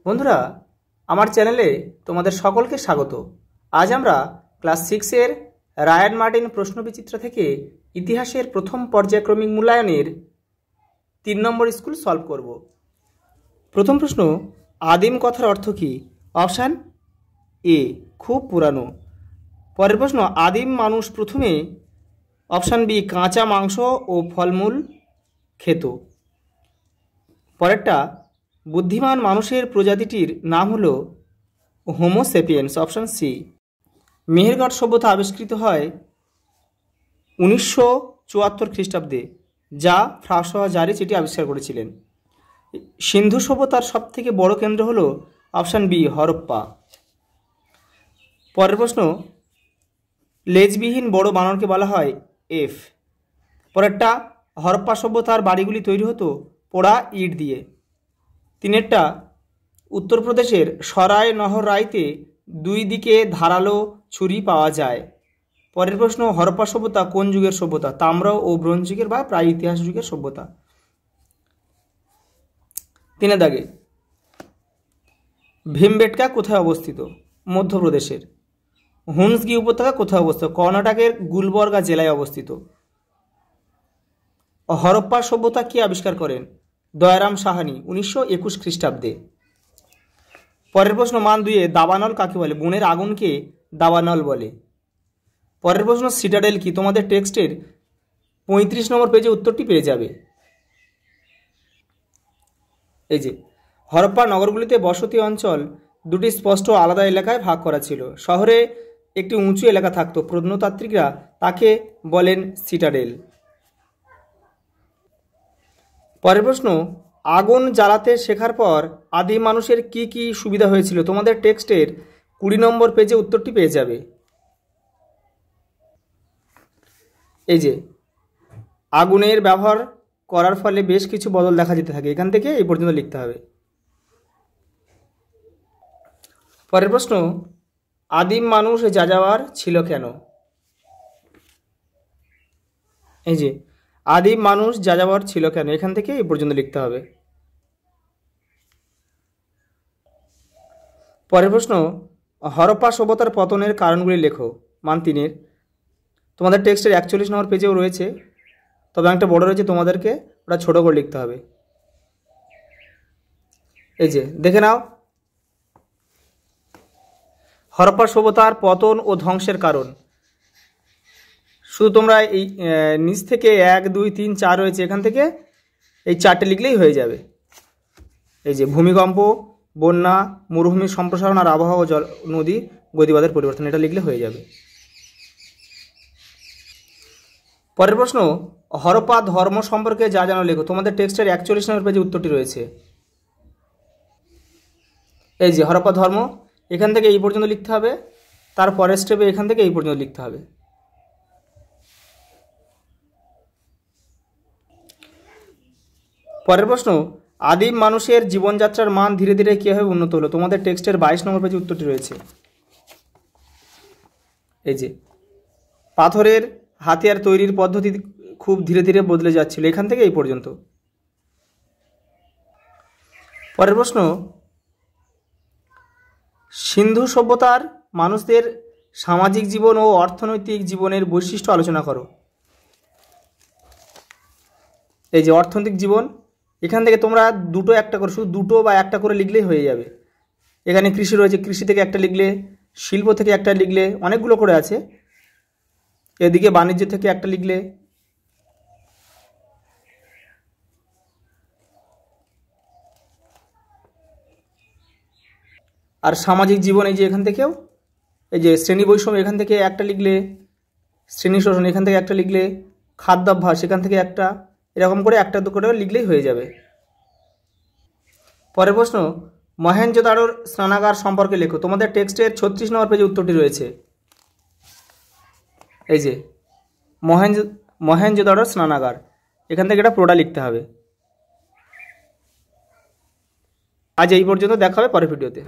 বন্ধুরা, আমার চ্যানেলে তোমাদের সকলকে স্বাগত। আজ আমরা ক্লাস 6-এর রায়ান মার্টিন প্রশ্নবিচিত্রা থেকে ইতিহাসের প্রথম পর্যায়ক্রমিক মূল্যায়নের 3 নম্বর স্কুল সলভ করব। প্রথম প্রশ্ন, আদিম কথার অর্থ কী? অপশান এ, খুব পুরানো। পরের প্রশ্ন, আদিম মানুষ প্রথমে অপশান বি, কাঁচা মাংস ও ফলমূল খেত। পরেরটা, বুদ্ধিমান মানুষের প্রজাতিটির নাম হলো Homo sapiens, option C. Mehrgarh সভ্যতা আবিষ্কৃত হয় 1974 খ্রিস্টাব্দে, যা ফ্রাঁসোয়া জারিচ এটি আবিষ্কার করেছিলেন। সিন্ধু সভ্যতার সবথেকে বড় কেন্দ্র হলো অপশান বি, হরপ্পা। পরের প্রশ্ন, লেজবিহীন বড় বানরকে বলা হয় এফ। পরেরটা, হরপ্পা সভ্যতার বাড়িগুলি তৈরি হতো পোড়া ইট দিয়ে। তিনেরটা, উত্তরপ্রদেশের সরায় নহরাইতে 2 দিকে ধারালো ছুরি পাওয়া যায়। পরের প্রশ্ন, হরপ্পা সভ্যতা কোন যুগের সভ্যতা? তাম্র ও ব্রোঞ্জ যুগের বা প্রায় ইতিহাস যুগের সভ্যতা। 3 দাগে, ভীমবেটকা কোথায় অবস্থিত? মধ্যপ্রদেশের। হুন্সগি উপত্যকা কোথায় অবস্থিত? কর্ণাটকের গুলবর্গা জেলায় অবস্থিত। হরপ্পা সভ্যতা কে আবিষ্কার করেন? দয়ারাম সাহানি 1921 খ্রিস্টাব্দে। পরের প্রশ্ন, মান 2-এ দাবানল কাকে বলে? বনের আগুনকে দাবানল বলে। পরের প্রশ্ন, সিটাডেল কি? তোমাদের টেক্সটের 35 নম্বর পেজে উত্তরটি পেয়ে যাবে। এই যে, হরপ্পা নগরগুলিতে বসতি অঞ্চল 2টি স্পষ্ট আলাদা এলাকায় ভাগ করা ছিল। শহরে একটি উঁচু এলাকা থাকতো, প্রত্নতাত্ত্বিকরা তাকে বলেন সিটাডেল। পরের প্রশ্ন, আগুন জ্বালাতে শেখার পর আদিম মানুষের কি কি সুবিধা হয়েছিল? তোমাদের টেক্সটের 20 নম্বর পেজে উত্তরটি পেয়ে যাবে। এই যে, আগুনের ব্যবহার করার ফলে বেশ কিছু বদল দেখা যেতে থাকে। এখান থেকে এই পর্যন্ত লিখতে হবে। পরের প্রশ্ন, আদিম মানুষ যাযাবর ছিল কেন? এই যে, আদিম মানুষ যাযাবর ছিল কেন? এখান থেকে এই পর্যন্ত লিখতে হবে। পরের প্রশ্ন, হরপ্পা সভ্যতার পতনের কারণগুলি লেখো। মান 3-এর। তোমাদের টেক্সটের 41 নম্বর পেজেও রয়েছে, তবে একটা বড় রয়েছে, তোমাদেরকে ওটা ছোট করে লিখতে হবে। এই যে, দেখে নাও, হরপ্পা সভ্যতার পতন ও ধ্বংসের কারণ। শুধু তোমরা এই নিচ থেকে 1, 2, 3, 4 রয়েছে, এখান থেকে এই 4টে লিখলেই হয়ে যাবে। এই যে, ভূমিকম্প, বন্যা, মরুভূমির সম্প্রসারণ আর আবহাওয়া জল নদী গতিবাদের পরিবর্তন, এটা লিখলে হয়ে যাবে। পরের প্রশ্ন, হরপ্পা ধর্ম সম্পর্কে যা জানো লেখো। তোমাদের টেক্সটের 41 নম্বর পেজে উত্তরটি রয়েছে। এই যে, হরপ্পা ধর্ম, এখান থেকে এই পর্যন্ত লিখতে হবে, তার পরের স্টেপে এখান থেকে এই পর্যন্ত লিখতে হবে। পরের প্রশ্ন, আদিম মানুষের জীবনযাত্রার মান ধীরে ধীরে কীভাবে উন্নত হলো? তোমাদের টেক্সটের 22 নম্বর পেজে উত্তরটি রয়েছে। এই যে, পাথরের হাতিয়ার তৈরির পদ্ধতি খুব ধীরে ধীরে বদলে যাচ্ছিল, এখান থেকে এই পর্যন্ত। পরের প্রশ্ন, সিন্ধু সভ্যতার মানুষদের সামাজিক জীবন ও অর্থনৈতিক জীবনের বৈশিষ্ট্য আলোচনা করো। এই যে, অর্থনৈতিক জীবন, এখান থেকে তোমরা দুটো একটা করে, শুধু দুটো বা একটা করে লিখলেই হয়ে যাবে। এখানে কৃষি রয়েছে, কৃষি থেকে একটা লিখলে, শিল্প থেকে একটা লিখলে, অনেকগুলো করে আছে। এদিকে বাণিজ্য থেকে একটা লিখলে, আর সামাজিক জীবন, এই যে এখান থেকেও, এই যে শ্রেণী বৈষম্য, এখান থেকে একটা লিখলে, শ্রেণী শোষণ এখান থেকে একটা লিখলে, খাদ্যাভ্যাস এখান থেকে একটা, এরকম করে একটা দু করে লিখলেই হয়ে যাবে। পরের প্রশ্ন, মহেঞ্জোদারোর স্নানাগার সম্পর্কে লেখো। তোমাদের টেক্সটের 36 নম্বর পেজে উত্তরটি রয়েছে। এই যে, মহেঞ্জোদারোর স্নানাগার, এখান থেকে এটা পুরোটা লিখতে হবে। আজ এই পর্যন্ত, দেখা হবে পরের ভিডিওতে।